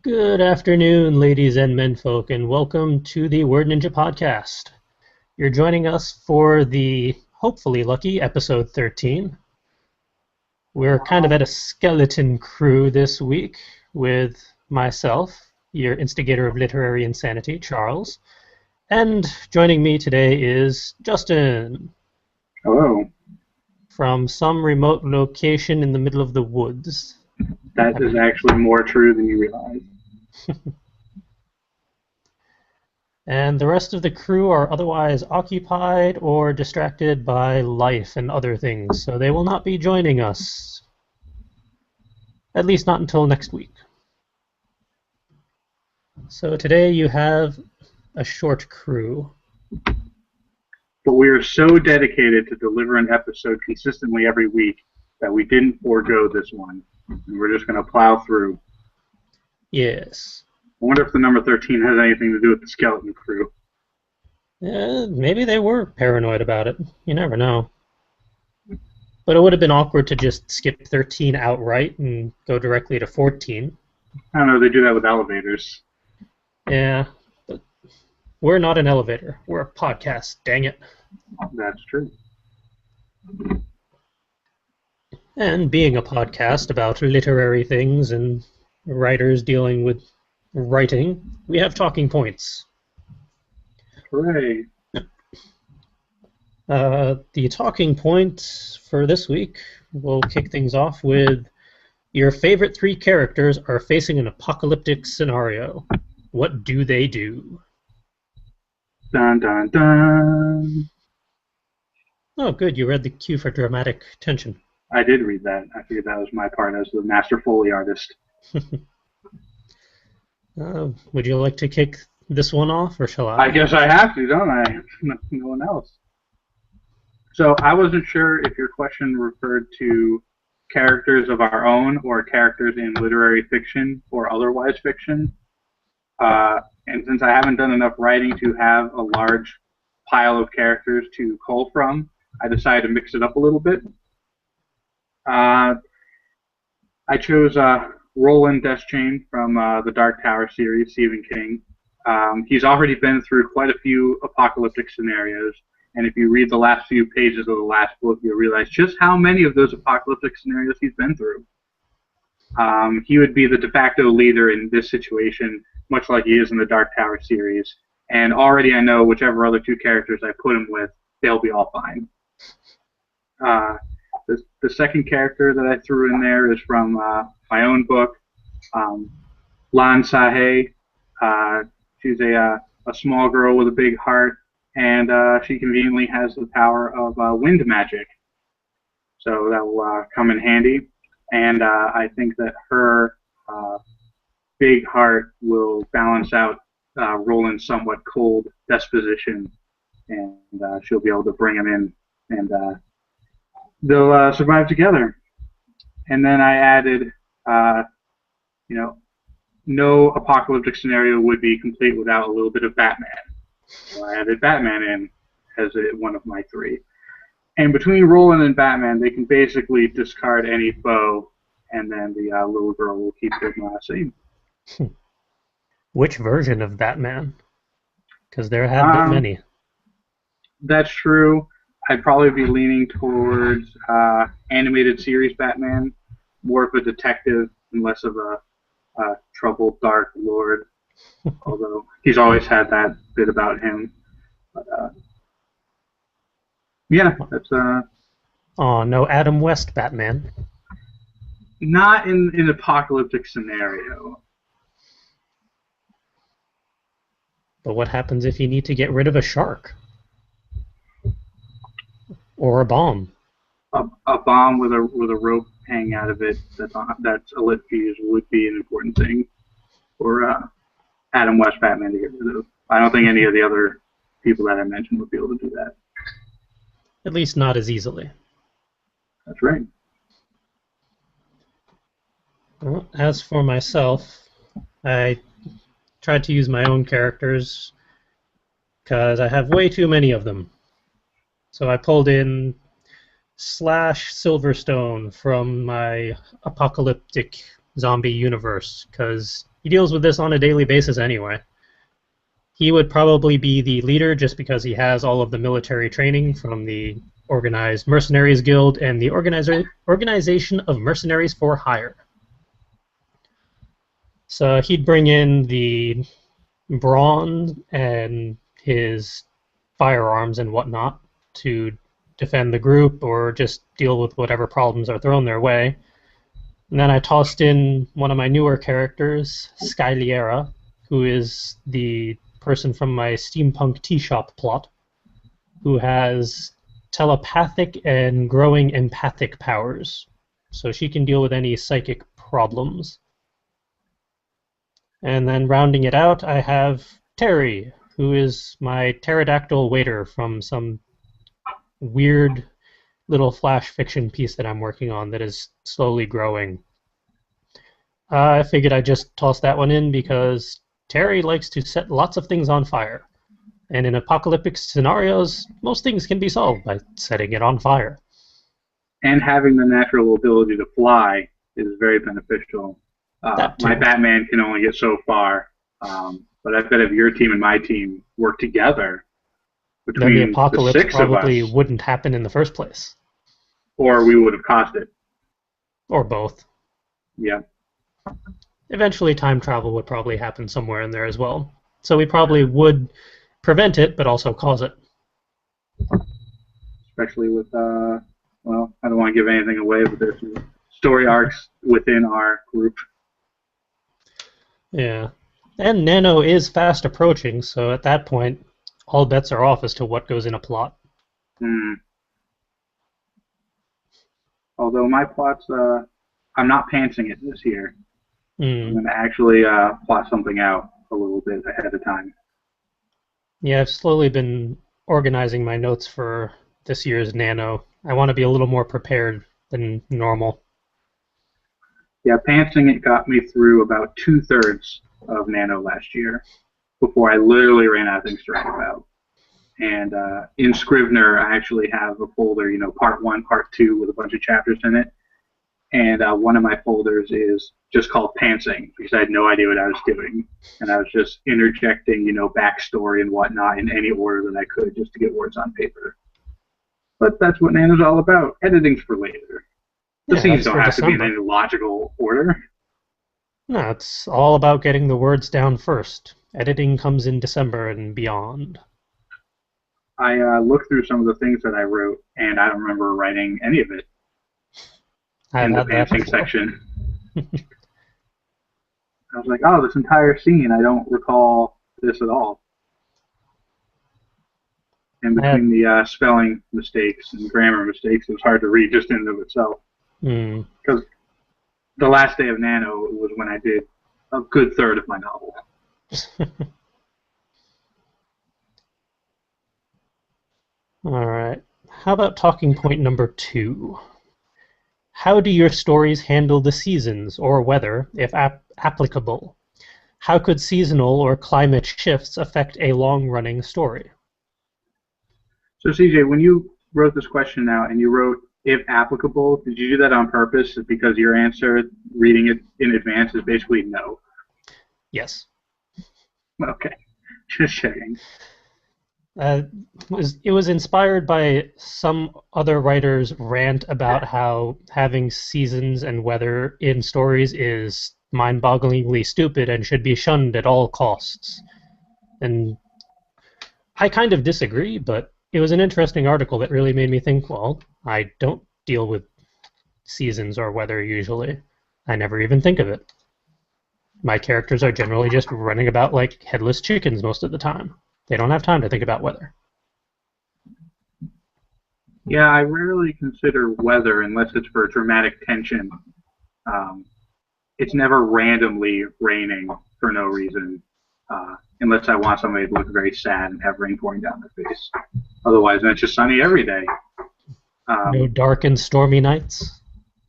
Good afternoon, ladies and menfolk, and welcome to the Word Ninja Podcast. You're joining us for the hopefully lucky episode 13. We're kind of at a skeleton crew this week with myself, your instigator of literary insanity, Charles, and joining me today is Justin. Hello. From some remote location in the middle of the woods. That is actually more true than you realize. And the rest of the crew are otherwise occupied or distracted by life and other things, so they will not be joining us. At least not until next week. So today you have a short crew. But we are so dedicated to deliver an episode consistently every week that we didn't forego this one. And we're just going to plow through. Yes. I wonder if the number 13 has anything to do with the skeleton crew. Maybe they were paranoid about it. You never know. But it would have been awkward to just skip 13 outright and go directly to 14. I don't know, they do that with elevators. Yeah, but we're not an elevator. We're a podcast, dang it. That's true. And being a podcast about literary things and writers dealing with writing, we have talking points. Hooray. The talking point for this week, we'll kick things off with your favorite three characters are facing an apocalyptic scenario. What do they do? Dun dun dun. Oh, good. You read the cue for dramatic tension. I did read that. I figured that was my part as the master Foley artist. Would you like to kick this one off, or shall I? I guess I have to, don't I? No one else. So I wasn't sure if your question referred to characters of our own or characters in literary fiction or otherwise fiction. And since I haven't done enough writing to have a large pile of characters to cull from, I decided to mix it up a little bit. I chose Roland Deschain from the Dark Tower series, Stephen King. He's already been through quite a few apocalyptic scenarios, and if you read the last few pages of the last book, you'll realize just how many of those apocalyptic scenarios he's been through. He would be the de facto leader in this situation, much like he is in the Dark Tower series, and already I know whichever other two characters I put him with, they'll be all fine. The second character that I threw in there is from my own book, Lan Sahe. She's a small girl with a big heart, and she conveniently has the power of wind magic. So that will come in handy. And I think that her big heart will balance out Roland's somewhat cold disposition, and she'll be able to bring him in, and they'll survive together. And then I added, no apocalyptic scenario would be complete without a little bit of Batman. So I added Batman in as one of my three. And between Roland and Batman, they can basically discard any foe, and then the little girl will keep them safe. Which version of Batman? Because there have been many. That's true. I'd probably be leaning towards animated series Batman, more of a detective and less of a troubled dark lord. Although he's always had that bit about him. But yeah, that's Oh, no Adam West Batman. not in an apocalyptic scenario. But what happens if you need to get rid of a shark? Or a bomb? A bomb with a rope hanging out of it that's a lit fuse would be an important thing for Adam West Batman to get rid of. I don't think any of the other people that I mentioned would be able to do that. At least not as easily. That's right. Well, as for myself, I tried to use my own characters because I have way too many of them. So I pulled in Slash Silverstone from my apocalyptic zombie universe, because he deals with this on a daily basis anyway. He would probably be the leader just because he has all of the military training from the Organized Mercenaries Guild and the Organization of Mercenaries for Hire. So he'd bring in the brawn and his firearms and whatnot to defend the group or just deal with whatever problems are thrown their way. And then I tossed in one of my newer characters, Skyliera, who is the person from my steampunk tea shop plot, who has telepathic and growing empathic powers. So she can deal with any psychic problems. And then rounding it out, I have Terry, who is my pterodactyl waiter from some weird little flash fiction piece that I'm working on that is slowly growing. I figured I'd just toss that one in because Terry likes to set lots of things on fire. And in apocalyptic scenarios, most things can be solved by setting it on fire. And having the natural ability to fly is very beneficial. My Batman can only get so far, but I bet if your team and my team work together, between then the apocalypse the six probably of us, wouldn't happen in the first place. Or we would have caused it. Or both. Yeah. Eventually time travel would probably happen somewhere in there as well. So we probably would prevent it, but also cause it. Especially with, well, I don't want to give anything away, but there's some story arcs within our group. Yeah. And Nano is fast approaching, so at that point, all bets are off as to what goes in a plot. Although my plots, I'm not pantsing it this year. I'm going to actually plot something out a little bit ahead of time. Yeah, I've slowly been organizing my notes for this year's Nano. I want to be a little more prepared than normal. Yeah, pantsing it got me through about 2/3 of Nano last year before I literally ran out of things to write about. And in Scrivener, I actually have a folder, you know, part 1, part 2 with a bunch of chapters in it. And one of my folders is just called Pantsing because I had no idea what I was doing. And I was just interjecting, you know, backstory and whatnot in any order that I could just to get words on paper. But that's what Nano's all about. Editing's for later. The scenes don't have to be in any logical order. No, it's all about getting the words down first. Editing comes in December and beyond. I looked through some of the things that I wrote, and I don't remember writing any of it in the pantsing section. I was like, oh, this entire scene, I don't recall this at all. And between the spelling mistakes and grammar mistakes, it was hard to read just in and of itself. Because the last day of Nano was when I did a good third of my novel. All right. How about talking point number 2? How do your stories handle the seasons or weather, if applicable? How could seasonal or climate shifts affect a long-running story? So, CJ, when you wrote this question out and you wrote, if applicable, did you do that on purpose? Because your answer, reading it in advance, is basically no. Yes. Okay. Just checking. It was inspired by some other writer's rant about how having seasons and weather in stories is mind-bogglingly stupid and should be shunned at all costs. And I kind of disagree, but it was an interesting article that really made me think, well, I don't deal with seasons or weather usually. I never even think of it. My characters are generally just running about like headless chickens most of the time. They don't have time to think about weather. Yeah, I rarely consider weather unless it's for dramatic tension. It's never randomly raining for no reason, unless I want somebody to look very sad and have rain pouring down their face. Otherwise, it's just sunny every day. No dark and stormy nights?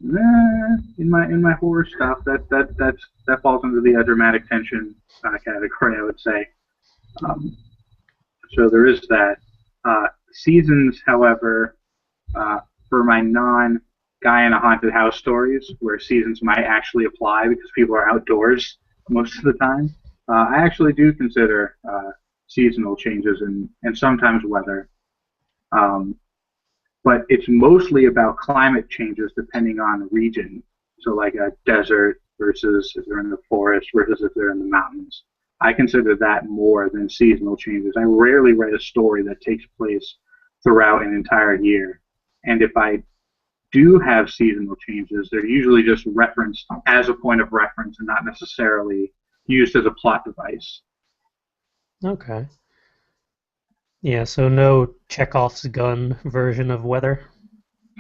In my horror stuff, that falls into the dramatic tension category, I would say. So there is that. Seasons, however, for my guy in a haunted house stories where seasons might actually apply because people are outdoors most of the time. I actually do consider seasonal changes and sometimes weather. Um, but it's mostly about climate changes depending on region. So, like a desert versus if they're in the forest versus if they're in the mountains. I consider that more than seasonal changes. I rarely write a story that takes place throughout an entire year. And if I do have seasonal changes, they're usually just referenced as a point of reference and not necessarily used as a plot device. Okay. Yeah, so no Chekhov's gun version of weather.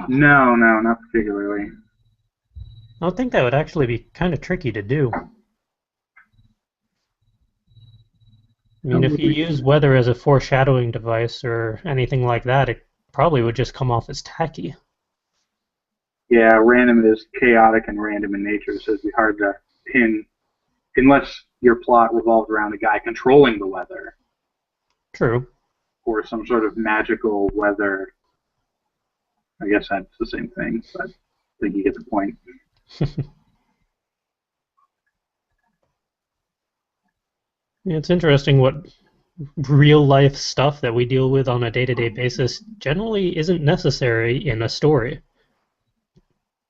No, no, not particularly. I would think that would actually be kind of tricky to do. I That mean, if would you be, use weather as a foreshadowing device or anything like that, it probably would just come off as tacky. yeah, random is chaotic and random in nature, so it'd be hard to pin unless your plot revolved around a guy controlling the weather True. or some sort of magical weather. I guess that's the same thing, but I think you get the point. Yeah, it's interesting what real life stuff that we deal with on a day-to-day basis generally isn't necessary in a story.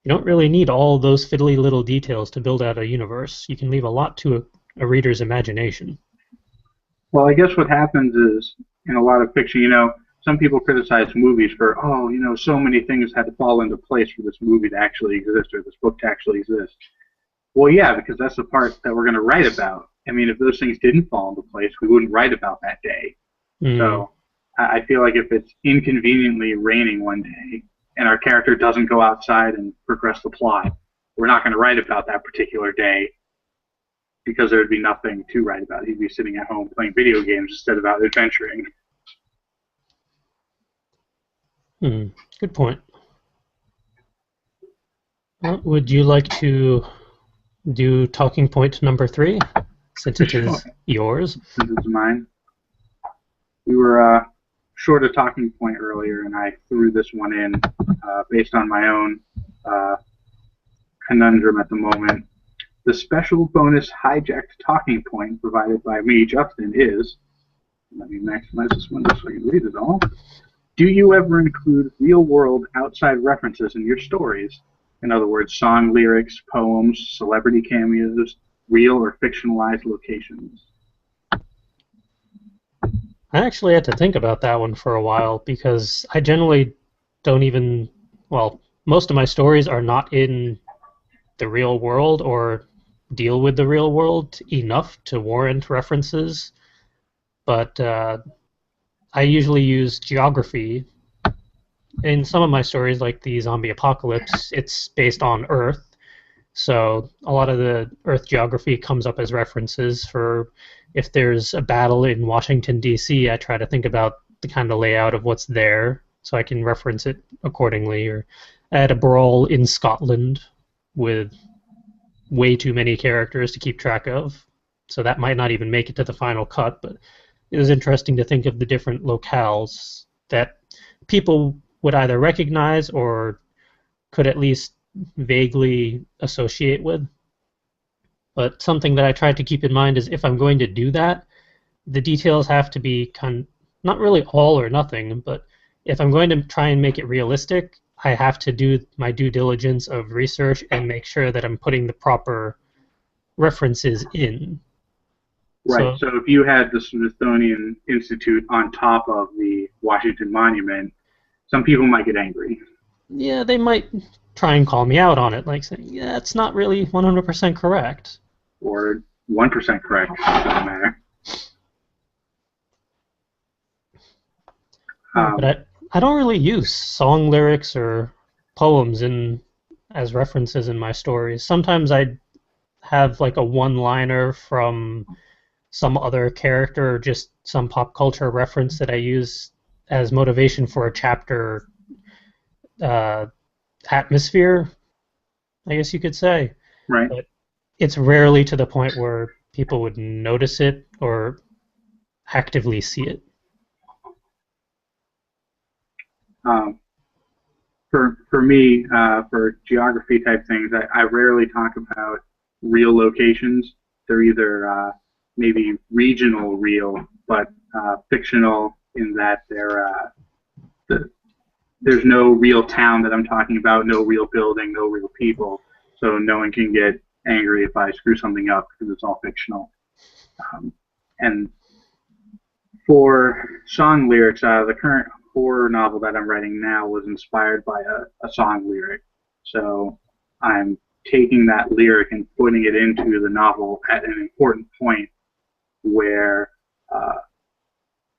You don't really need all those fiddly little details to build out a universe. You can leave a lot to a reader's imagination. Well, I guess what happens is in a lot of fiction, some people criticize movies for, oh, so many things had to fall into place for this movie to actually exist or this book to actually exist. Well, yeah, because that's the part that we're going to write about. I mean, if those things didn't fall into place, we wouldn't write about that day. Mm, So I feel like if it's inconveniently raining one day and our character doesn't go outside and progress the plot, we're not going to write about that particular day because there would be nothing to write about. He'd be sitting at home playing video games instead of out adventuring. good point. Well, would you like to do talking point number 3, since it Sure, is yours? since it's mine. We were short a talking point earlier, and I threw this one in based on my own uh, conundrum at the moment. The special bonus hijacked talking point provided by me, Justin, is, let me maximize this window so I can read it all. Do you ever include real-world outside references in your stories? In other words, song lyrics, poems, celebrity cameos, real or fictionalized locations? I actually had to think about that one for a while because I generally don't even, well, most of my stories are not in the real world or deal with the real world enough to warrant references, but I usually use geography. In some of my stories, like the zombie apocalypse, it's based on Earth, so a lot of the Earth geography comes up as references for if there's a battle in Washington, D.C., I try to think about the kind of layout of what's there so I can reference it accordingly. Or I had a brawl in Scotland with way too many characters to keep track of, so that might not even make it to the final cut, but it was interesting to think of the different locales that people would either recognize or could at least vaguely associate with. But something that I tried to keep in mind is if I'm going to do that, the details have to be not really all or nothing, but if I'm going to try and make it realistic, I have to do my due diligence of research and make sure that I'm putting the proper references in. Right. So, So if you had the Smithsonian Institute on top of the Washington Monument, some people might get angry. yeah, they might try and call me out on it, like saying, yeah, it's not really 100% correct. Or 1% correct. Doesn't matter. Yeah, but Um, I don't really use song lyrics or poems in as references in my stories. Sometimes I have like a one-liner from some other character or just some pop culture reference that I use as motivation for a chapter uh, atmosphere, I guess you could say. right. But it's rarely to the point where people would notice it or actively see it. Um, for me, for geography type things, I rarely talk about real locations. They're either maybe regional real, but fictional in that there's no real town that I'm talking about, no real building, no real people. So no one can get angry if I screw something up because it's all fictional. And for song lyrics, the current horror novel that I'm writing now was inspired by a song lyric. So I'm taking that lyric and putting it into the novel at an important point where,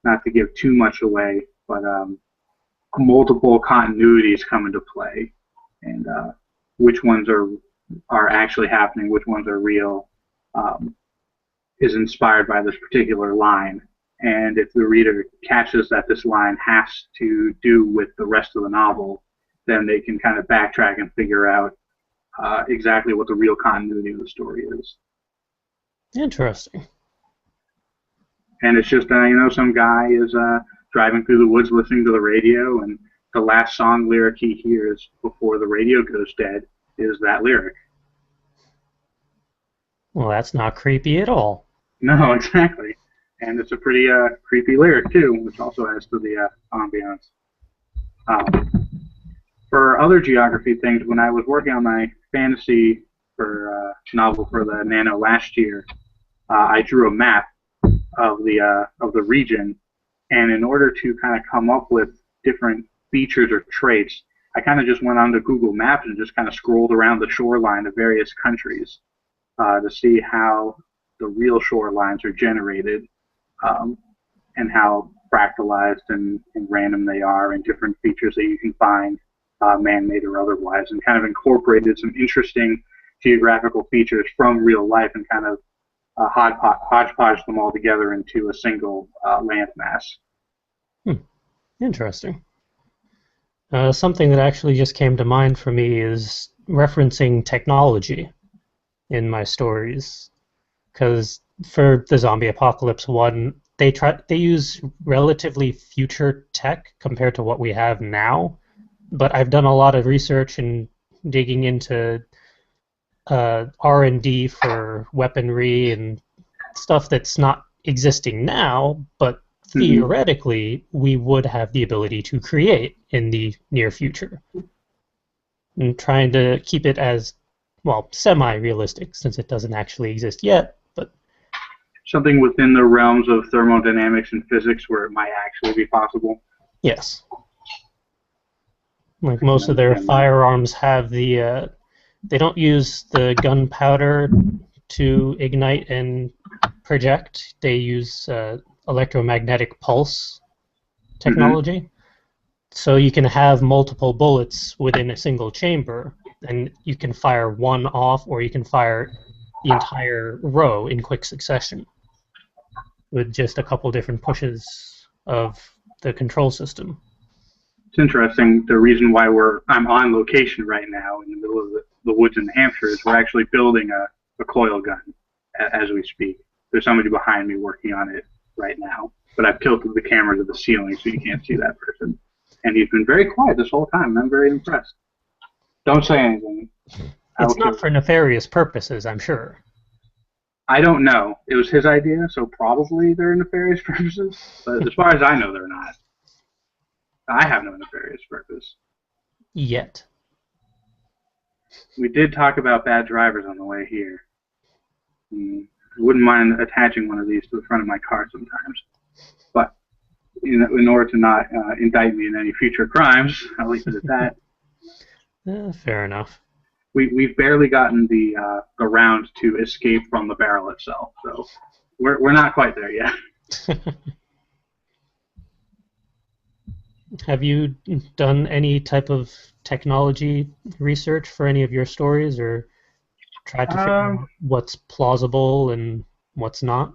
not to give too much away, but multiple continuities come into play, and which ones are actually happening, which ones are real, is inspired by this particular line. And if the reader catches that this line has to do with the rest of the novel, then they can kind of backtrack and figure out exactly what the real continuity of the story is. Interesting. And it's just, some guy is driving through the woods listening to the radio, and the last song lyric he hears before the radio goes dead is that lyric. Well, that's not creepy at all. No, exactly. And it's a pretty creepy lyric, too, which also adds to the ambiance. For other geography things, when I was working on my fantasy novel for the Nano last year, I drew a map of the region, and in order to kind of come up with different features or traits, I kind of just went onto Google Maps and just kind of scrolled around the shoreline of various countries to see how the real shorelines are generated, and how fractalized and random they are, and different features that you can find, man-made or otherwise, and kind of incorporated some interesting geographical features from real life and kind of hodgepodge them all together into a single landmass. Interesting. Something that actually just came to mind for me is referencing technology in my stories, because for the Zombie Apocalypse one, they use relatively future tech compared to what we have now. But I've done a lot of research and digging into R&D for weaponry and stuff that's not existing now, but theoretically we would have the ability to create in the near future. And trying to keep it as, well, semi-realistic, since it doesn't actually exist yet, but something within the realms of thermodynamics and physics where it might actually be possible. Yes. Like most of their firearms have the they don't use the gunpowder to ignite and project. They use electromagnetic pulse technology. So you can have multiple bullets within a single chamber, and you can fire one off, or you can fire the entire row in quick succession with just a couple different pushes of the control system. It's interesting. The reason why I'm on location right now in the middle of the woods in New Hampshire is we're actually building a coil gun as we speak. There's somebody behind me working on it right now, but I've tilted the camera to the ceiling so you can't see that person. And he's been very quiet this whole time, and I'm very impressed. Don't say anything. It's not for nefarious purposes, I'm sure. I don't know. It was his idea, so probably they're nefarious purposes. But as far as I know, they're not. I have no nefarious purpose. Yet. We did talk about bad drivers on the way here. I wouldn't mind attaching one of these to the front of my car sometimes. But in order to not indict me in any future crimes, I'll leave it at that. Fair enough. We've barely gotten the round to escape from the barrel itself, so we're not quite there yet. Have you done any type of technology research for any of your stories, or tried to figure out what's plausible and what's not?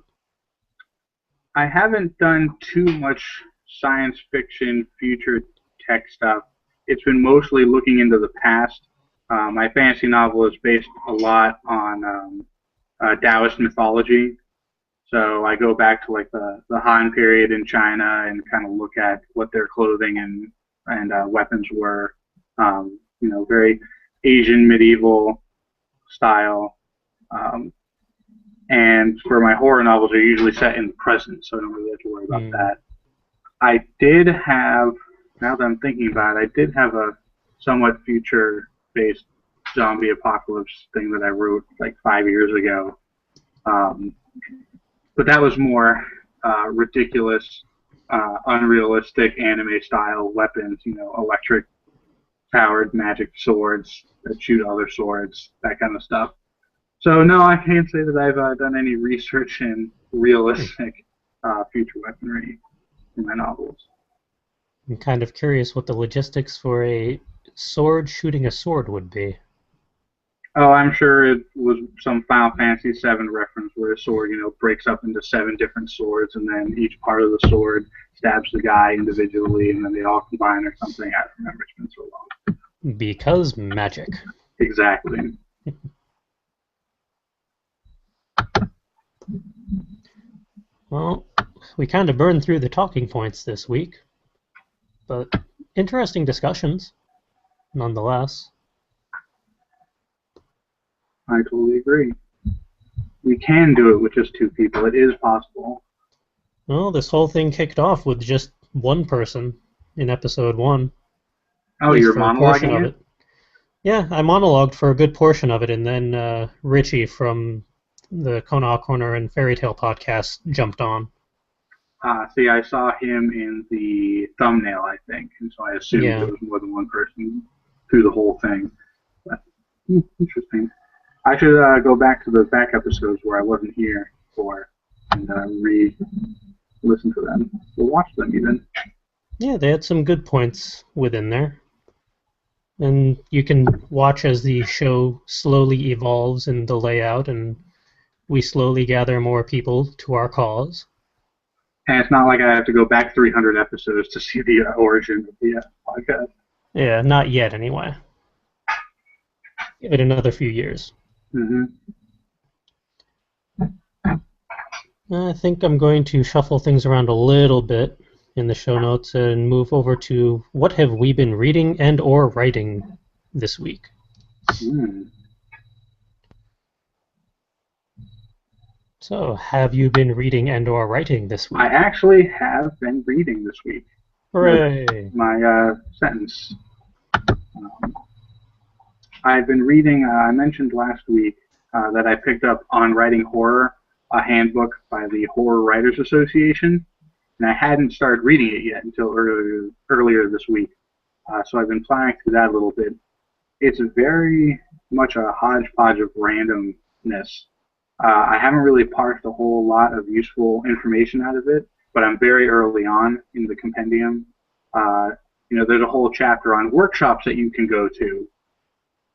I haven't done too much science fiction, future tech stuff. It's been mostly looking into the past. My fantasy novel is based a lot on Taoist mythology. So I go back to like the Han period in China and kind of look at what their clothing and weapons were. Very Asian medieval style. And for my horror novels, they're usually set in the present, so I don't really have to worry about that. I did have, now that I'm thinking about it, I did have a somewhat future-based zombie apocalypse thing that I wrote like 5 years ago. But that was more ridiculous, unrealistic anime-style weapons, electric-powered magic swords that shoot other swords, that kind of stuff. So no, I can't say that I've done any research in realistic future weaponry in my novels. I'm kind of curious what the logistics for a sword shooting a sword would be. Oh, I'm sure it was some Final Fantasy VII reference where a sword, breaks up into 7 different swords, and then each part of the sword stabs the guy individually, and then they all combine or something. I don't remember. It's been so long. Because magic. Exactly. Well, we kind of burned through the talking points this week, but interesting discussions, nonetheless. I totally agree. We can do it with just 2 people. It is possible. Well, this whole thing kicked off with just one person in episode 1. Oh, you're monologuing it? Yeah, I monologued for a good portion of it, and then Richie from the Kona Corner and Fairy Tale podcast jumped on. See, I saw him in the thumbnail, I think, and so I assumed it was more than one person through the whole thing. But, interesting. I should go back to the back episodes where I wasn't here for and re-listen to them. We'll watch them even. Yeah, they had some good points within there. And you can watch as the show slowly evolves in the layout, and we slowly gather more people to our cause. And it's not like I have to go back 300 episodes to see the origin of the podcast. Yeah, not yet anyway. Give it another few years. Mm-hmm. I think I'm going to shuffle things around a little bit in the show notes and move over to what have we been reading and or writing this week. So, have you been reading and or writing this week? I actually have been reading this week. Hooray! My sentence. I've been reading, I mentioned last week that I picked up On Writing Horror, a handbook by the Horror Writers Association, and I hadn't started reading it yet until earlier this week. So I've been plowing through that a little bit. It's very much a hodgepodge of randomness. I haven't really parsed a whole lot of useful information out of it, but I'm very early on in the compendium. There's a whole chapter on workshops that you can go to,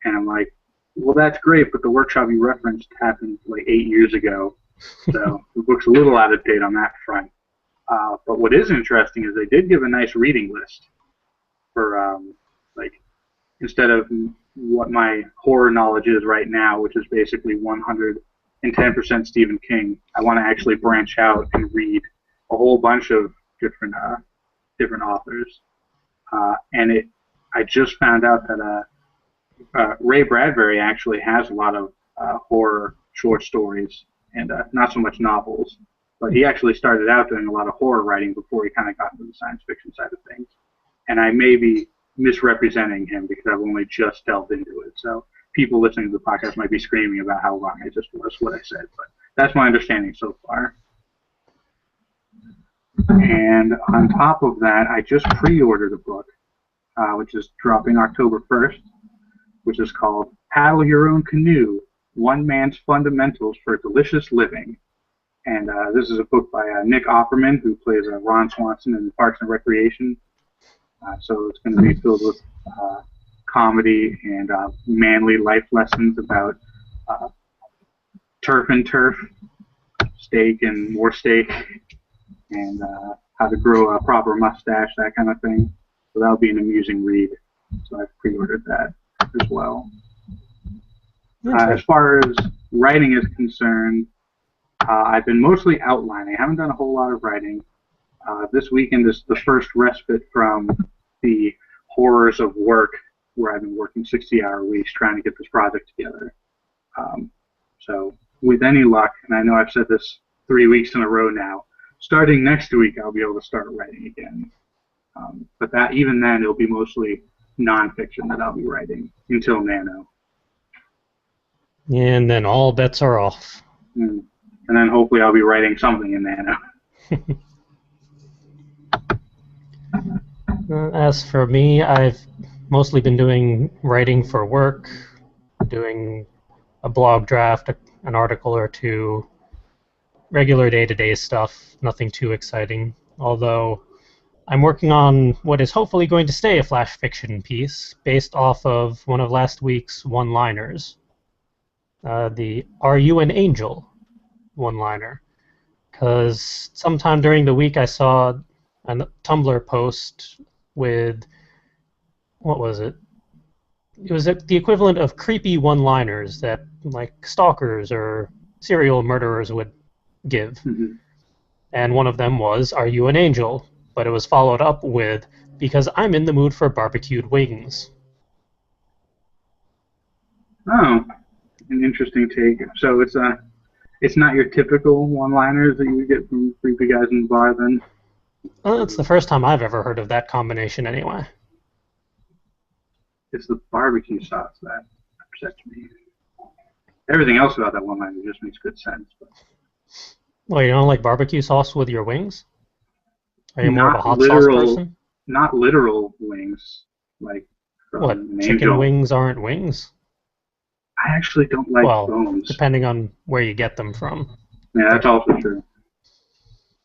and I'm like, well, that's great, but the workshop you referenced happened like 8 years ago, so the book's a little out of date on that front. But what is interesting is they did give a nice reading list for, instead of what my horror knowledge is right now, which is basically 110% Stephen King. I want to actually branch out and read a whole bunch of different authors. I just found out that Ray Bradbury actually has a lot of horror short stories and not so much novels. But he actually started out doing a lot of horror writing before he kind of got into the science fiction side of things. And I may be misrepresenting him because I've only just delved into it. So people listening to the podcast might be screaming about how wrong I just was what I said. But that's my understanding so far. And on top of that, I just pre-ordered a book, which is dropping October 1st, which is called Paddle Your Own Canoe, One Man's Fundamentals for Delicious Living. And this is a book by Nick Offerman, who plays Ron Swanson in Parks and Recreation. So it's going to be filled with comedy and manly life lessons about turf and turf, steak and more steak, and how to grow a proper mustache, that kind of thing. So that'll be an amusing read. So I've pre-ordered that as well. As far as writing is concerned, I've been mostly outlining. I haven't done a whole lot of writing. This weekend is the first respite from the horrors of work where I've been working 60-hour weeks trying to get this project together. So with any luck, and I know I've said this 3 weeks in a row now, starting next week I'll be able to start writing again. But that even then it'll be mostly nonfiction that I'll be writing until Nano. And then all bets are off. And then hopefully I'll be writing something in Nano. As for me, I've mostly been doing writing for work, doing a blog draft, an article or two, regular day-to-day stuff, nothing too exciting. Although I'm working on what is hopefully going to stay a flash fiction piece based off of one of last week's one-liners. The "Are You an Angel?" one-liner. Because sometime during the week I saw a Tumblr post with, what was it? It was the equivalent of creepy one-liners that like stalkers or serial murderers would give. Mm-hmm. And one of them was, "Are you an angel?" But it was followed up with, "Because I'm in the mood for barbecued wings." Oh, an interesting take. So it's not your typical one-liners that you get from creepy guys in the bar, then? Well, it's the first time I've ever heard of that combination anyway. It's the barbecue sauce that upsets me. Everything else about that one-liner just makes good sense. But Well, you don't like barbecue sauce with your wings? Are you more of a not hot sauce literal, person? not literal wings, like from What, an chicken angel. wings aren't wings? I actually don't like Well, bones. depending on where you get them from. Yeah, that's also true.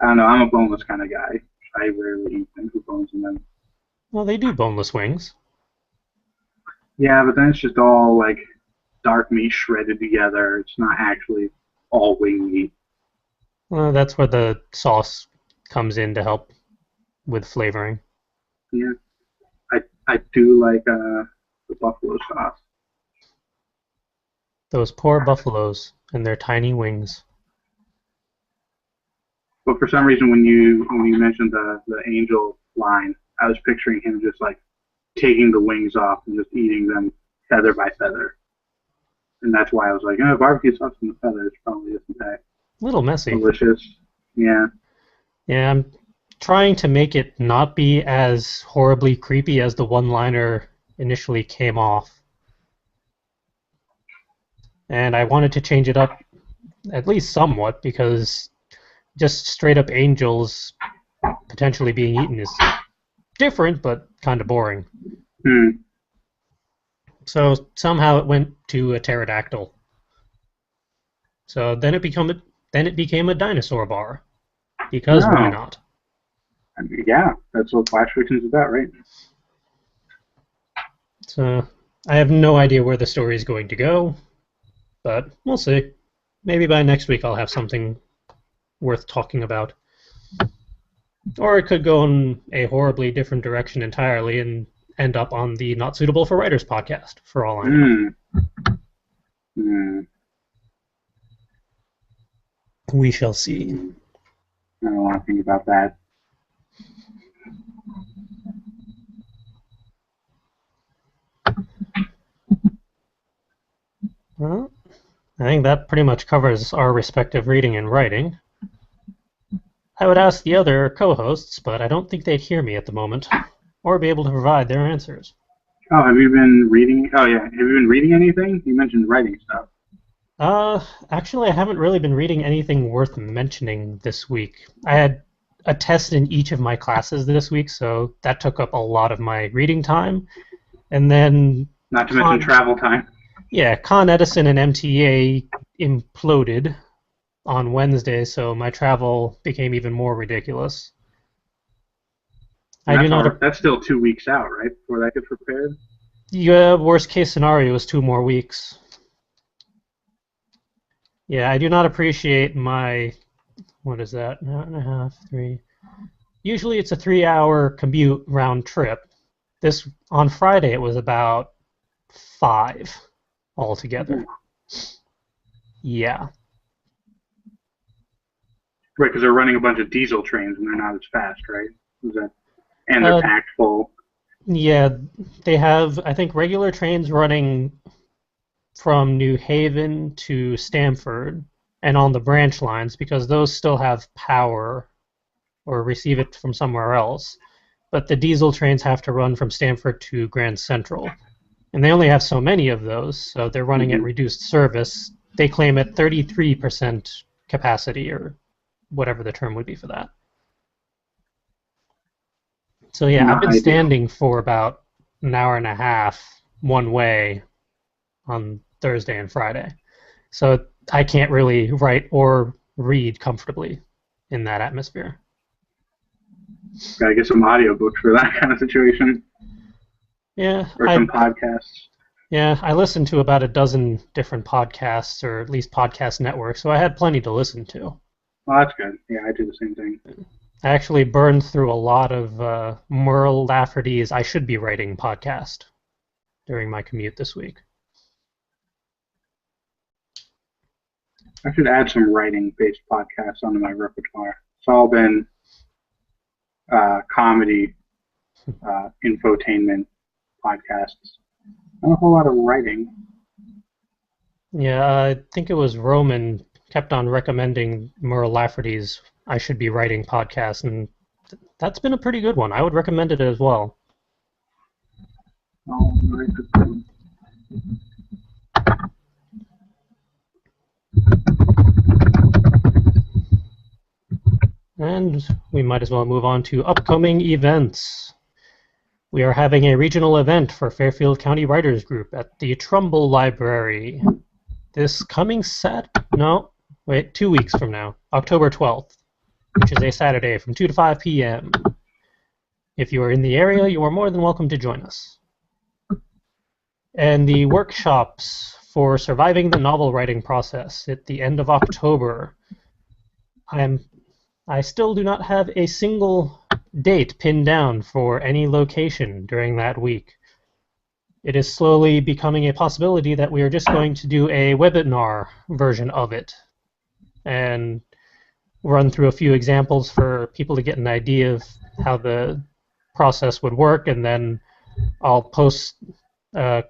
I don't know. I'm a boneless kind of guy. I rarely eat things with bones in them. Well, they do boneless wings. Yeah, but then it's just all like dark meat shredded together. It's not actually all wing meat. Well, that's where the sauce comes in to help with flavoring. Yeah, I do like the buffalo sauce. Those poor buffaloes and their tiny wings. But for some reason, when you mentioned the angel line, I was picturing him just like taking the wings off and just eating them feather by feather. And that's why I was like, barbecue sauce and the feathers probably isn't that A little messy. delicious. Yeah. Yeah, I'm trying to make it not be as horribly creepy as the one-liner initially came off. And I wanted to change it up at least somewhat because just straight up angels potentially being eaten is different but kind of boring. So somehow it went to a pterodactyl. So then it became a dinosaur bar. Because why No. not? I mean, yeah, that's what flash fiction is about, right? So I have no idea where the story is going to go, but we'll see. Maybe by next week I'll have something worth talking about. Or it could go in a horribly different direction entirely and end up on the Not Suitable for Writers podcast, for all I know. We shall see. I don't want to think about that. Well, I think that pretty much covers our respective reading and writing. I would ask the other co-hosts, but I don't think they'd hear me at the moment, or be able to provide their answers. Oh, have you been reading? Oh, yeah. Have you been reading anything? You mentioned writing stuff. Actually, I haven't really been reading anything worth mentioning this week. I had a test in each of my classes this week, so that took up a lot of my reading time. And then... Not to mention travel time. Yeah, Con Edison and MTA imploded on Wednesday, so my travel became even more ridiculous. That's still 2 weeks out, right? Before that gets repaired? Yeah, worst case scenario is 2 more weeks. Yeah, I do not appreciate my... What is that? An hour and a half, 3... Usually it's a 3-hour commute round trip. On Friday it was about 5 altogether. Yeah. Right, because they're running a bunch of diesel trains and they're not as fast, right? And they're packed full. Yeah, they have, I think, regular trains running from New Haven to Stamford and on the branch lines because those still have power or receive it from somewhere else. But the diesel trains have to run from Stamford to Grand Central. And they only have so many of those, so they're running at Hmm. reduced service. They claim at 33% capacity, or whatever the term would be for that. So yeah, I've Not been ideal. standing for about an hour and a half one way on Thursday and Friday. So I can't really write or read comfortably in that atmosphere. Gotta get some audiobooks for that kind of situation, Yeah, or some podcasts. I listened to about a dozen different podcasts, or at least podcast networks, so I had plenty to listen to. Well, that's good. Yeah, I do the same thing. I actually burned through a lot of Merle Lafferty's I Should Be Writing podcast during my commute this week. I should add some writing-based podcasts onto my repertoire. It's all been comedy, infotainment podcasts. Not a whole lot of writing. Yeah, I think it was Roman kept on recommending Merle Lafferty's I Should Be Writing podcast, and that's been a pretty good one. I would recommend it as well. All right. And we might as well move on to upcoming events. We are having a regional event for Fairfield County Writers Group at the Trumbull Library this coming no, wait, 2 weeks from now, October 12th, which is a Saturday from 2 to 5 p.m. If you are in the area, you are more than welcome to join us. And the workshops for surviving the novel writing process at the end of October. I still do not have a single date pinned down for any location during that week. It is slowly becoming a possibility that we are just going to do a webinar version of it and run through a few examples for people to get an idea of how the process would work, and then I'll post a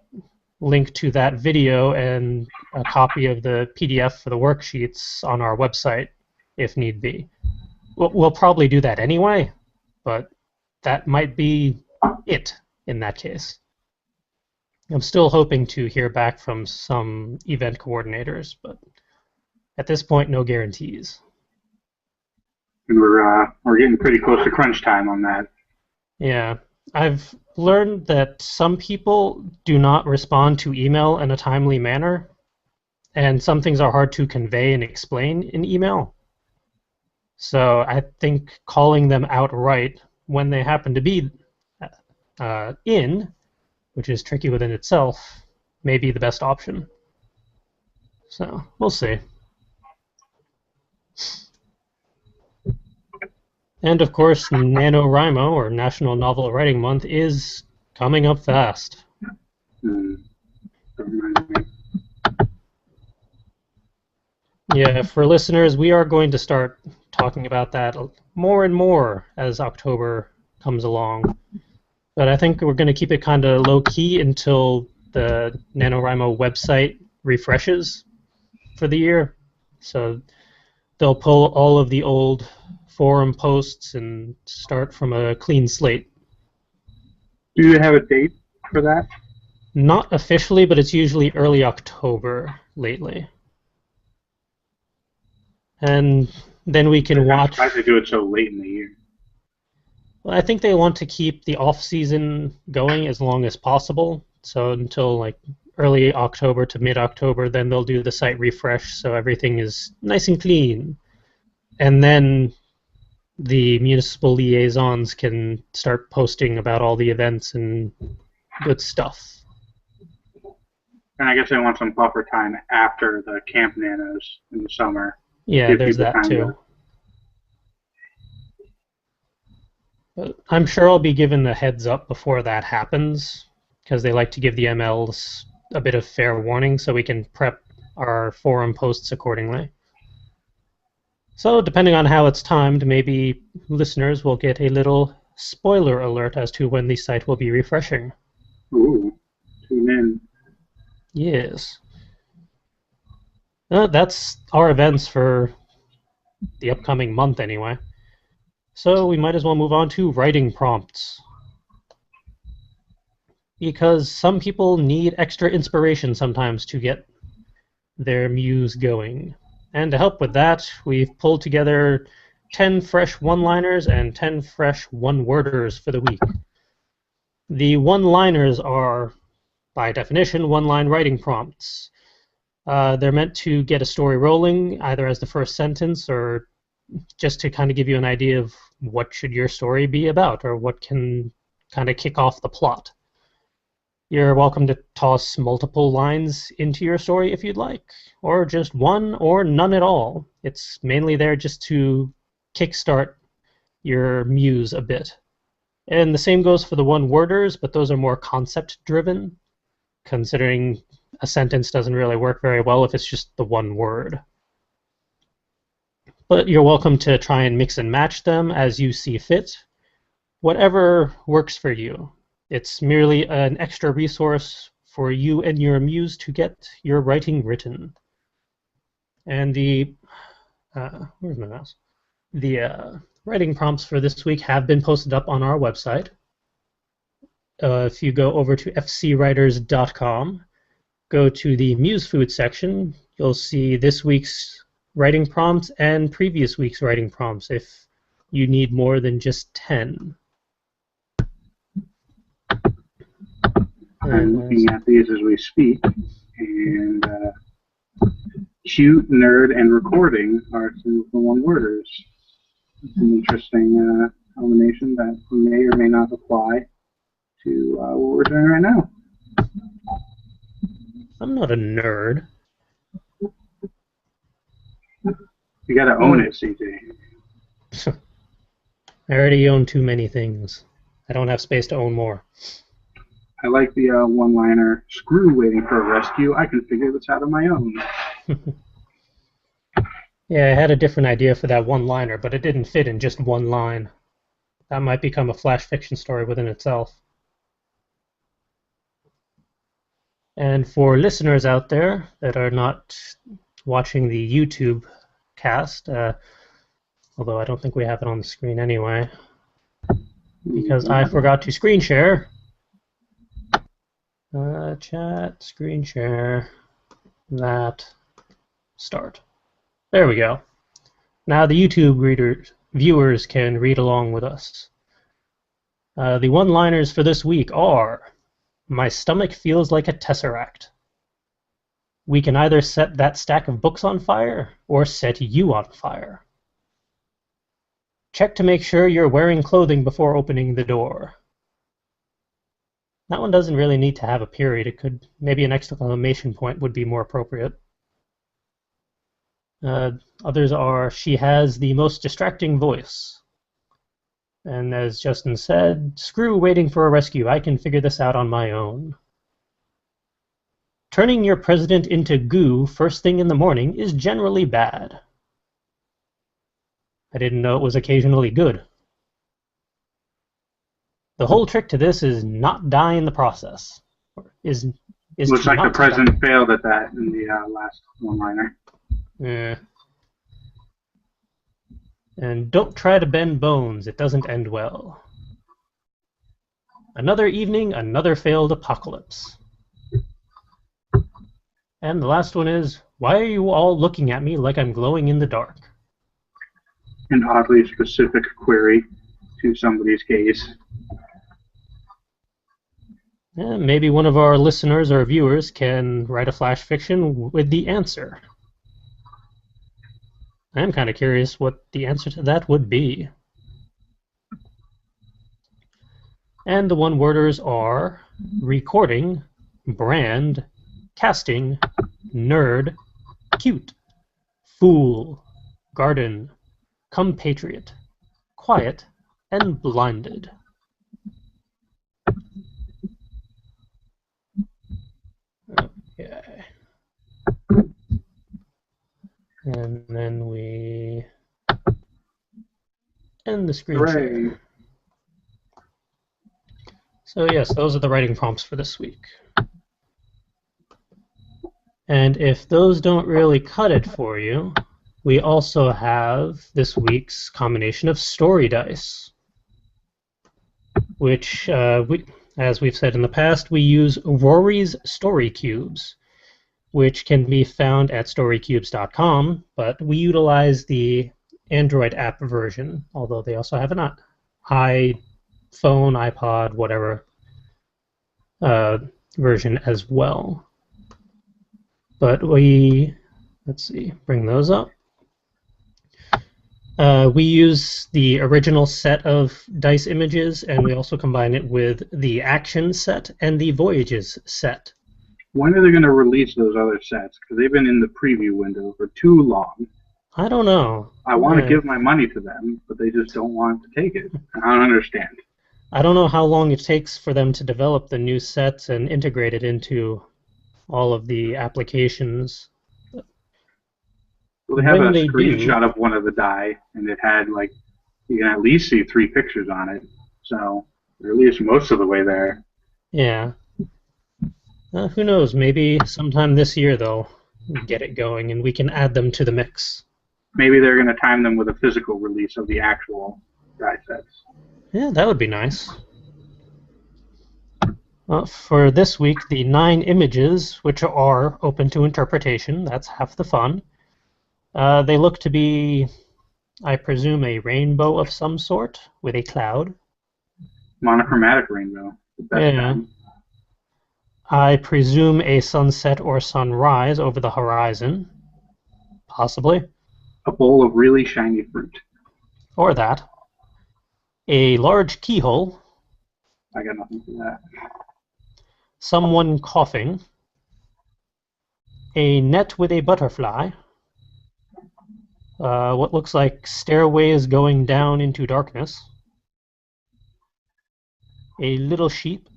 link to that video and a copy of the PDF for the worksheets on our website if need be. We'll probably do that anyway, but that might be it in that case. I'm still hoping to hear back from some event coordinators, but at this point, no guarantees. And we're getting pretty close to crunch time on that. Yeah, I've learned that some people do not respond to email in a timely manner, and some things are hard to convey and explain in email. So I think calling them outright when they happen to be in, which is tricky within itself, may be the best option. So we'll see. And of course, NaNoWriMo, or National Novel Writing Month, is coming up fast. Yeah, for listeners, we are going to start talking about that more and more as October comes along. But I think we're going to keep it kind of low-key until the NaNoWriMo website refreshes for the year. So they'll pull all of the old forum posts and start from a clean slate. Do you have a date for that? Not officially, but it's usually early October lately. And then we can watch. I'm surprised they do it so late in the year. Well, I think they want to keep the off season going as long as possible. So until like early October to mid-October, then they'll do the site refresh so everything is nice and clean. And then the municipal liaisons can start posting about all the events and good stuff. And I guess they want some buffer time after the Camp Nanos in the summer. Yeah, there's that too. But I'm sure I'll be given a heads up before that happens, because they like to give the MLs a bit of fair warning so we can prep our forum posts accordingly. So depending on how it's timed, maybe listeners will get a little spoiler alert as to when the site will be refreshing. Ooh, tune in. Yes. That's our events for the upcoming month anyway. So we might as well move on to writing prompts. Because some people need extra inspiration sometimes to get their muse going. And to help with that, we've pulled together 10 fresh one-liners and 10 fresh one-worders for the week. The one-liners are, by definition, one-line writing prompts. They're meant to get a story rolling, either as the first sentence or just to kind of give you an idea of what should your story be about or what can kind of kick off the plot. You're welcome to toss multiple lines into your story if you'd like, or just one or none at all. It's mainly there just to kickstart your muse a bit. And the same goes for the one-worders, but those are more concept-driven, considering a sentence doesn't really work very well if it's just the one word. But you're welcome to try and mix and match them as you see fit. Whatever works for you. It's merely an extra resource for you and your muse to get your writing written. And where's my mouse? The writing prompts for this week have been posted up on our website. If you go over to fcwriters.com, go to the Muse Food section, you'll see this week's writing prompts and previous week's writing prompts if you need more than just 10. I'm looking at these as we speak, and cute, nerd, and recording are two of the one-worders. It's an interesting combination that may or may not apply to what we're doing right now. I'm not a nerd. You gotta own it, CJ. I already own too many things. I don't have space to own more. I like the one-liner, screw waiting for a rescue, I can figure this out on my own. Yeah, I had a different idea for that one-liner, but it didn't fit in just one line. That might become a flash fiction story within itself. And for listeners out there that are not watching the YouTube cast, although I don't think we have it on the screen anyway, because I forgot to screen share. Chat, screen share, that, start. There we go. Now the YouTube viewers can read along with us. The one-liners for this week are, my stomach feels like a tesseract. We can either set that stack of books on fire or set you on fire. Check to make sure you're wearing clothing before opening the door. That one doesn't really need to have a period. It could, maybe an exclamation point would be more appropriate. Others are, she has the most distracting voice. And as Justin said, screw waiting for a rescue. I can figure this out on my own. Turning your president into goo first thing in the morning is generally bad. I didn't know it was occasionally good. The whole trick to this is not die in the process. Looks like the president failed at that in the last one-liner. Yeah. And don't try to bend bones. It doesn't end well. Another evening, another failed apocalypse. And the last one is, why are you all looking at me like I'm glowing in the dark? An oddly specific query to somebody's case. Maybe one of our listeners or viewers can write a flash fiction with the answer. I'm kind of curious what the answer to that would be. And the one-worders are recording, brand, casting, nerd, cute, fool, garden, compatriot, quiet, and blinded. Okay. And then we end the screen share. So yes, those are the writing prompts for this week. And if those don't really cut it for you, we also have this week's combination of story dice, which, as we've said in the past, we use Rory's Story Cubes, which can be found at storycubes.com, but we utilize the Android app version, although they also have an iPhone, iPod, whatever version as well. But let's see, bring those up. We use the original set of dice images, and we also combine it with the action set and the voyages set. When are they going to release those other sets? Because they've been in the preview window for too long. I don't know. I want to give my money to them, but they just don't want to take it. I don't understand. I don't know how long it takes for them to develop the new sets and integrate it into all of the applications. Well, they have a screenshot of one of the die, and it had, like, you can at least see 3 pictures on it. So they're at least most of the way there. Yeah. Who knows? Maybe sometime this year they'll get it going, and we can add them to the mix. Maybe they're going to time them with a physical release of the actual die sets. Yeah, that would be nice. Well, for this week, the 9 images, which are open to interpretation, that's half the fun. They look to be, I presume, a rainbow of some sort with a cloud. Monochromatic rainbow. The best kind. I presume a sunset or sunrise over the horizon. Possibly. A bowl of really shiny fruit. Or that. A large keyhole. I got nothing for that. Someone coughing. A net with a butterfly. What looks like stairways going down into darkness. A little sheep.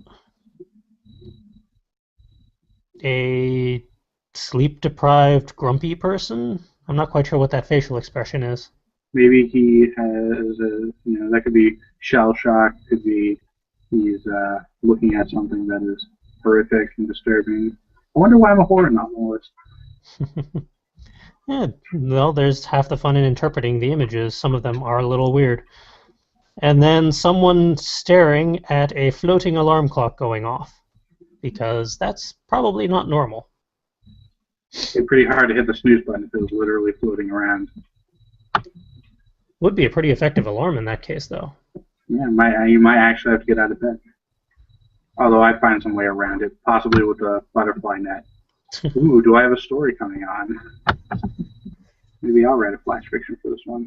A sleep-deprived, grumpy person. I'm not quite sure what that facial expression is. Maybe he has that could be shell shock, could be he's looking at something that is horrific and disturbing. I wonder why I'm a horror novelist. Yeah, well, there's half the fun in interpreting the images. Some of them are a little weird. And then someone staring at a floating alarm clock going off, because that's probably not normal. It's pretty hard to hit the snooze button if it was literally floating around. Would be a pretty effective alarm in that case, though. Yeah, you might actually have to get out of bed. Although I find some way around it, possibly with a butterfly net. Ooh, do I have a story coming on? Maybe I'll write a flash fiction for this one.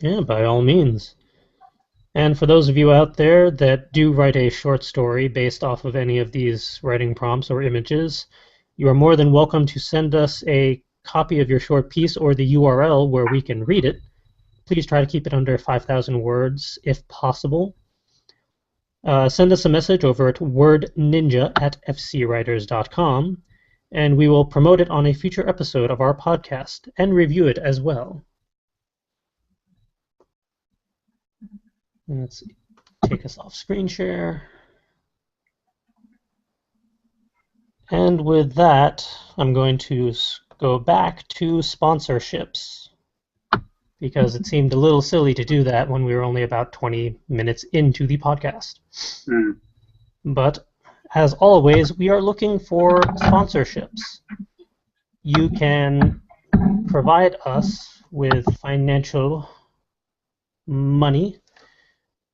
Yeah, by all means. And for those of you out there that do write a short story based off of any of these writing prompts or images, you are more than welcome to send us a copy of your short piece or the URL where we can read it. Please try to keep it under 5,000 words if possible. Send us a message over at wordninja@fcwriters.com, and we will promote it on a future episode of our podcast and review it as well. Let's see. Take us off screen share. And with that, I'm going to go back to sponsorships, because it seemed a little silly to do that when we were only about 20 minutes into the podcast. But as always, we are looking for sponsorships. You can provide us with financial money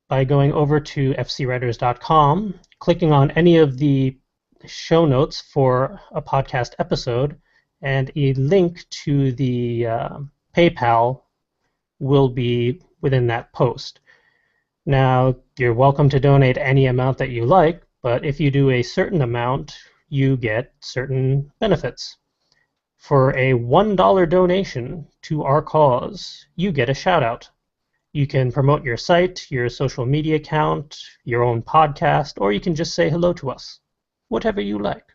by going over to fcwriters.com, clicking on any of the show notes for a podcast episode, and a link to the PayPal will be within that post. Now, you're welcome to donate any amount that you like, but if you do a certain amount, you get certain benefits. For a $1 donation to our cause, you get a shout-out. You can promote your site, your social media account, your own podcast, or you can just say hello to us. Whatever you like.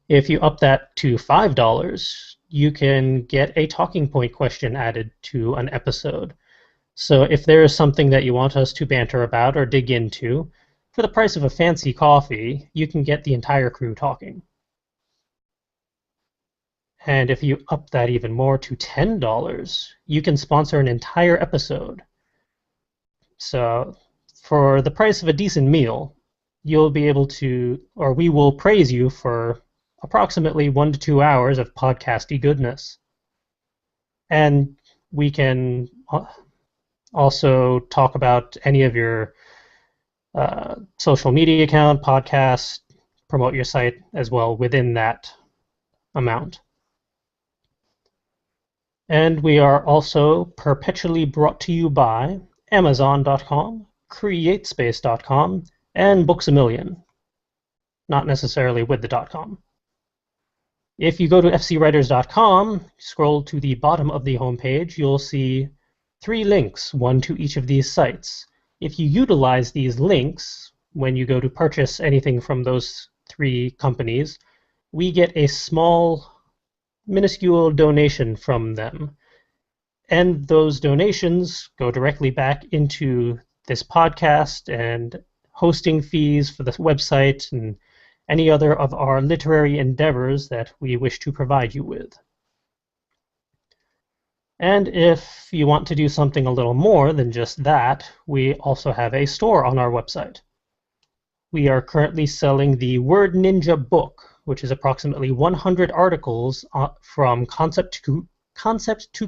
If you up that to $5, you can get a talking point question added to an episode. So if there is something that you want us to banter about or dig into, for the price of a fancy coffee, you can get the entire crew talking. And if you up that even more to $10, you can sponsor an entire episode. So for the price of a decent meal, you'll be able to, or we will praise you for approximately 1 to 2 hours of podcasty goodness. And we can also talk about any of your social media account, podcast, promote your site as well within that amount. And we are also perpetually brought to you by Amazon.com, CreateSpace.com, and Books A Million. Not necessarily with the .com. If you go to fcwriters.com, scroll to the bottom of the homepage, you'll see 3 links, one to each of these sites. If you utilize these links when you go to purchase anything from those 3 companies, we get a small, minuscule donation from them. And those donations go directly back into this podcast and hosting fees for the website and any other of our literary endeavors that we wish to provide you with. And if you want to do something a little more than just that, we also have a store on our website. We are currently selling the Word Ninja book, which is approximately 100 articles from concept to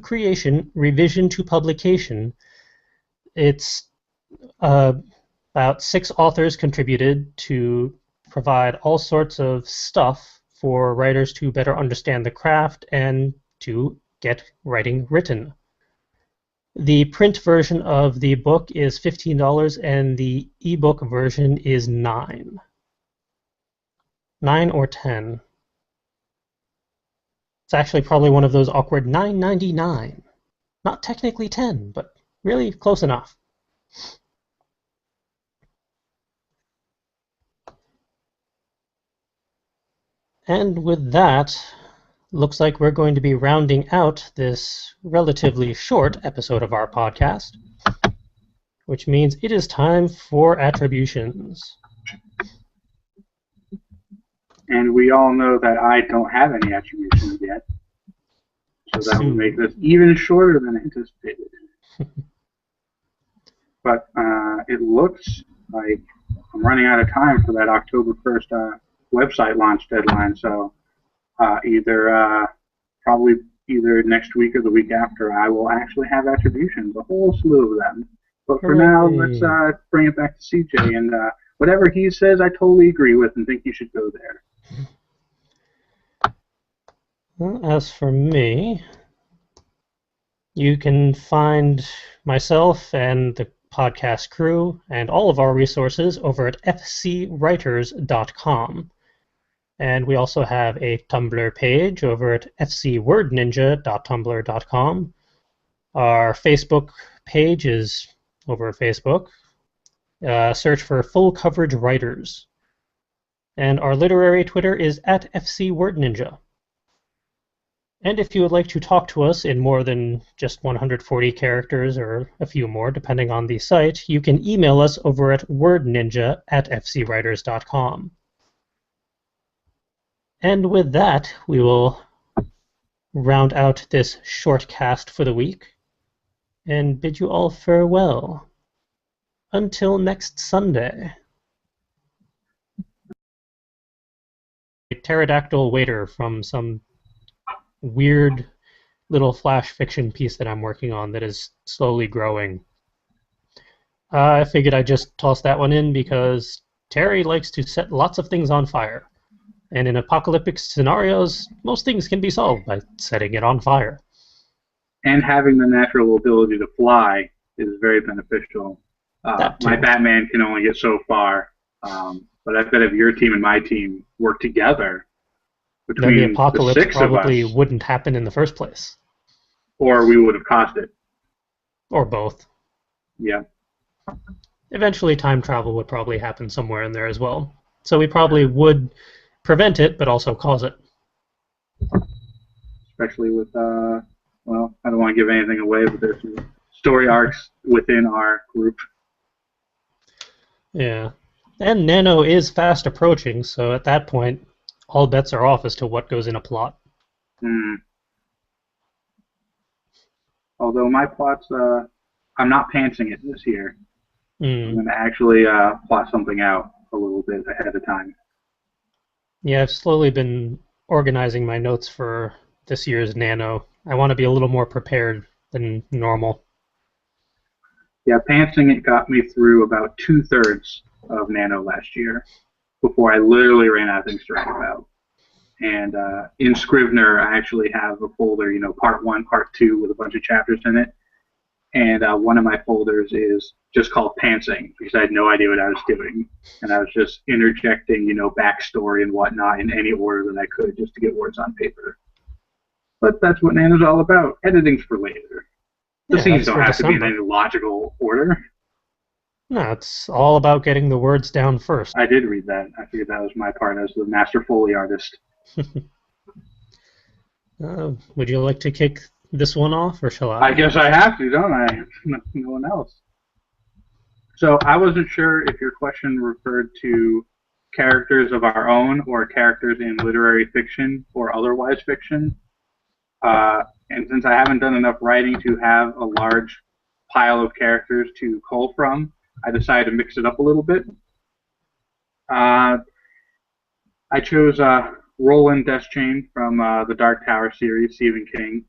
creation, revision to publication. It's about 6 authors contributed to provide all sorts of stuff for writers to better understand the craft and to get writing written. The print version of the book is $15 and the ebook version is $9. $9 or $10. It's actually probably one of those awkward $9.99. Not technically 10, but really close enough. And with that, looks like we're going to be rounding out this relatively short episode of our podcast, which means it is time for attributions. And we all know that I don't have any attributions yet, so that will make this even shorter than anticipated. But it looks like I'm running out of time for that October 1st website launch deadline, so probably either next week or the week after, I will actually have attributions, a whole slew of them. But for now, let's bring it back to CJ, and whatever he says, I totally agree with and think you should go there. Well, as for me, you can find myself and the podcast crew and all of our resources over at fcwriters.com. And we also have a Tumblr page over at fcwordninja.tumblr.com. Our Facebook page is over at Facebook. Search for Full Coverage Writers. And our literary Twitter is at fcwordninja. And if you would like to talk to us in more than just 140 characters or a few more, depending on the site, you can email us over at wordninja@fcwriters.com. And with that, we will round out this short cast for the week and bid you all farewell. Until next Sunday. A pterodactyl waiter from some weird little flash fiction piece that I'm working on that is slowly growing. I figured I'd just toss that one in because Terry likes to set lots of things on fire. And in apocalyptic scenarios, most things can be solved by setting it on fire. And having the natural ability to fly is very beneficial. My Batman can only get so far, but I bet if your team and my team work together, between then the apocalypse the 6 probably of us, wouldn't happen in the first place. Or we would have caused it. Or both. Yeah. Eventually time travel would probably happen somewhere in there as well. So we probably would prevent it, but also cause it. Especially with, well, I don't want to give anything away, but there's some story arcs within our group. Yeah. And Nano is fast approaching, so at that point, all bets are off as to what goes in a plot. Hmm. Although my plots, I'm not pantsing it this year. I'm Hmm. going to actually plot something out a little bit ahead of time. Yeah, I've slowly been organizing my notes for this year's Nano. I want to be a little more prepared than normal. Yeah, pantsing it got me through about 2/3 of Nano last year before I literally ran out of things to write about. And in Scrivener, I actually have a folder, part one, part two, with a bunch of chapters in it. And one of my folders is just called Pantsing because I had no idea what I was doing. And I was just interjecting, backstory and whatnot in any order that I could just to get words on paper. But that's what Nano's all about. Editing's for later. The Yeah, scenes that's don't for have to be in December. any logical order. No, it's all about getting the words down first. I did read that. I figured that was my part as the master Foley artist. Would you like to kick this one off, or shall I I? guess I have to, don't I? No one else. So I wasn't sure if your question referred to characters of our own or characters in literary fiction or otherwise fiction. And since I haven't done enough writing to have a large pile of characters to cull from, I decided to mix it up a little bit. Uh, I chose Roland Deschain from the Dark Tower series, Stephen King.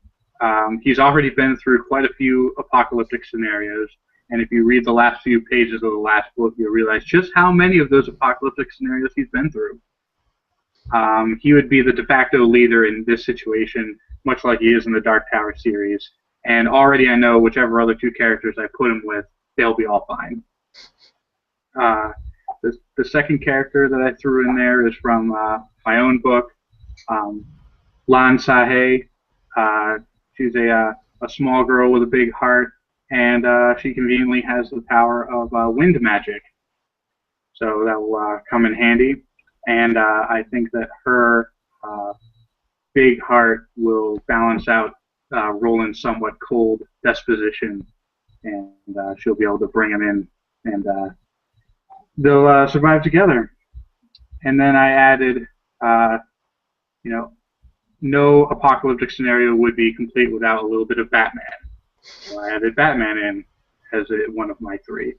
He's already been through quite a few apocalyptic scenarios, and if you read the last few pages of the last book, you'll realize just how many of those apocalyptic scenarios he's been through. He would be the de facto leader in this situation, much like he is in the Dark Tower series. And already I know whichever other two characters I put him with, they'll be all fine. Uh, the second character that I threw in there is from my own book, um, Lan Sahe. She's a small girl with a big heart, and she conveniently has the power of wind magic. So that will come in handy. And I think that her uh, big heart will balance out Roland's somewhat cold disposition, and she'll be able to bring him in, and they'll survive together. And then I added, uh, you know, no apocalyptic scenario would be complete without a little bit of Batman. So I added Batman in as one of my three.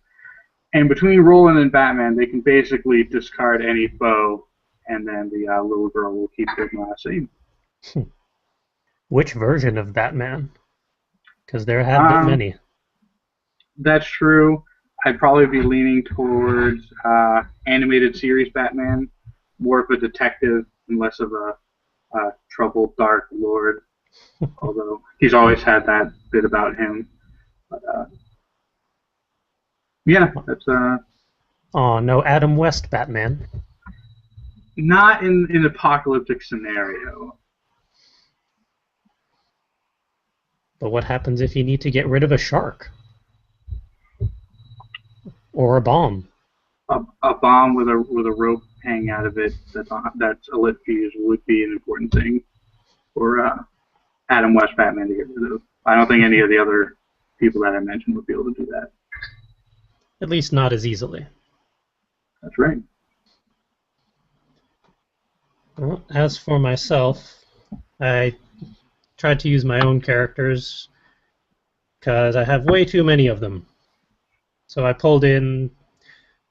And between Roland and Batman, they can basically discard any foe, and then the little girl will keep them safe. Which version of Batman? Because there have been Um, many. that's true. I'd probably be leaning towards animated series Batman, more of a detective and less of a troubled dark lord. Although he's always had that bit about him. But yeah, that's Oh, no Adam West Batman. not in an apocalyptic scenario. But what happens if you need to get rid of a shark? Or a bomb? A bomb with a rope hanging out of it that's a lit fuse would be an important thing for Adam West Batman to get rid of. I don't think any of the other people that I mentioned would be able to do that. At least not as easily. That's right. Well, as for myself, I tried to use my own characters because I have way too many of them. So I pulled in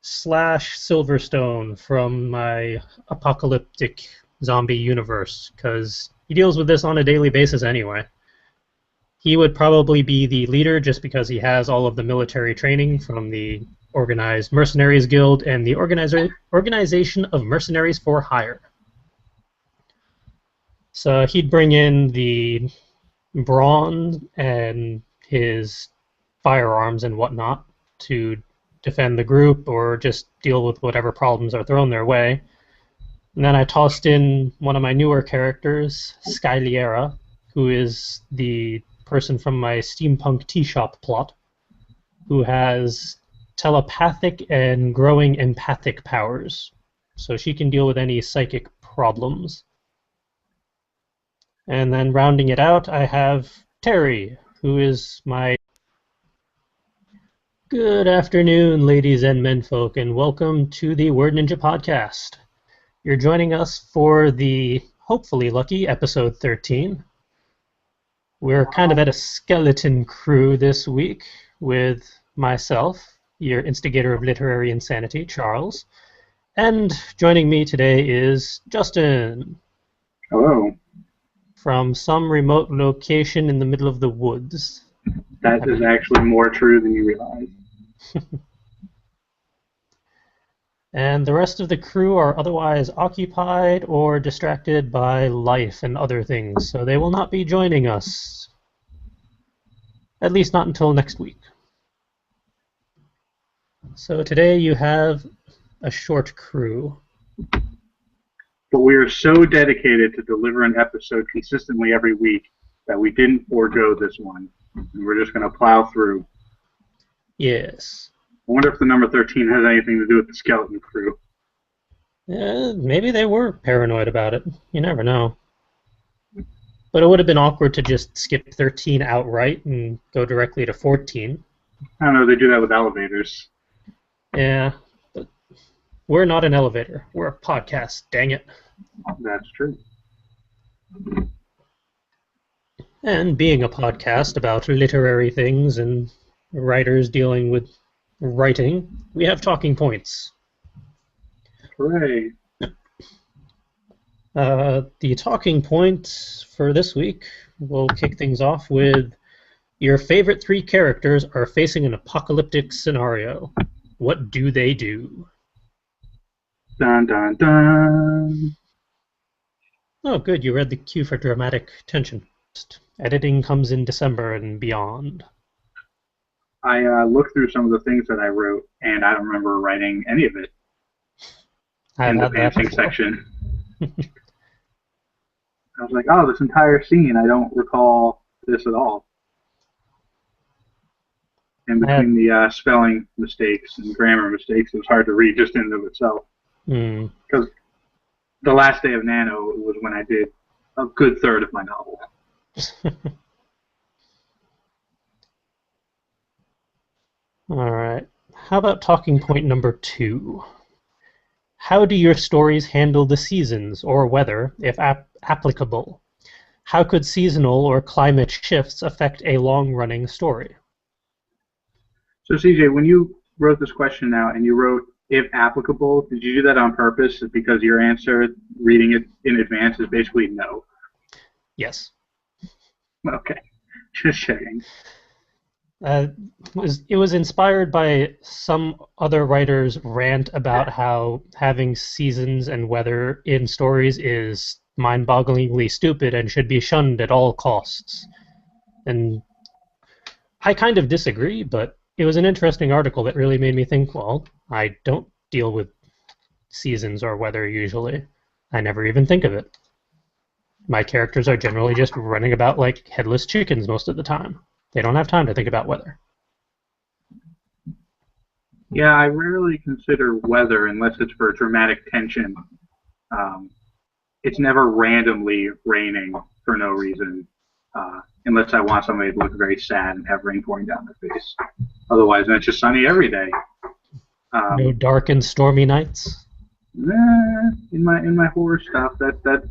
Slash Silverstone from my apocalyptic zombie universe because he deals with this on a daily basis anyway. He would probably be the leader just because he has all of the military training from the Organized Mercenaries Guild and the Organization of Mercenaries for Hire. So he'd bring in the brawn and his firearms and whatnot to defend the group or just deal with whatever problems are thrown their way. And then I tossed in one of my newer characters, Skyliera, who is the person from my steampunk tea shop plot, who has telepathic and growing empathic powers. So she can deal with any psychic problems. And then rounding it out, I have Terry, who is my Good afternoon, ladies and menfolk, and welcome to the Word Ninja podcast. You're joining us for the hopefully lucky episode 13. We're kind of at a skeleton crew this week with myself, your instigator of literary insanity, Charles, and joining me today is Justin. Hello. From some remote location in the middle of the woods. That is actually more true than you realize. And the rest of the crew are otherwise occupied or distracted by life and other things, so they will not be joining us. At least not until next week. So today you have a short crew. But we are so dedicated to deliver an episode consistently every week that we didn't forego this one. And we're just going to plow through. Yes. I wonder if the number 13 has anything to do with the skeleton crew. Maybe they were paranoid about it. You never know. But it would have been awkward to just skip 13 outright and go directly to 14. I don't know, they do that with elevators. Yeah, but we're not an elevator. We're a podcast, dang it. That's true. And being a podcast about literary things and writers dealing with writing, we have talking points. Hooray. The talking point for this week, we'll kick things off with your favorite three characters are facing an apocalyptic scenario. What do they do? Dun, dun, dun. Oh, good. You read the cue for dramatic tension. Editing comes in December and beyond. I looked through some of the things that I wrote, and I don't remember writing any of it in the dancing section. I was like, oh, this entire scene, I don't recall this at all. And between the spelling mistakes and grammar mistakes, it was hard to read just in and of itself. Because the last day of Nano was when I did a good third of my novel. All right. How about talking point number 2? How do your stories handle the seasons or weather, if applicable? How could seasonal or climate shifts affect a long-running story? So, CJ, when you wrote this question out and you wrote, if applicable, did you do that on purpose? Because your answer, reading it in advance, is basically no. Yes. Okay. Just checking. It was inspired by some other writer's rant about how having seasons and weather in stories is mind-bogglingly stupid and should be shunned at all costs. And I kind of disagree, but it was an interesting article that really made me think, well, I don't deal with seasons or weather usually. I never even think of it. My characters are generally just running about like headless chickens most of the time. They don't have time to think about weather. Yeah, I rarely consider weather unless it's for dramatic tension. It's never randomly raining for no reason, unless I want somebody to look very sad and have rain pouring down their face. Otherwise, it's just sunny every day. No dark and stormy nights? In my horror stuff, that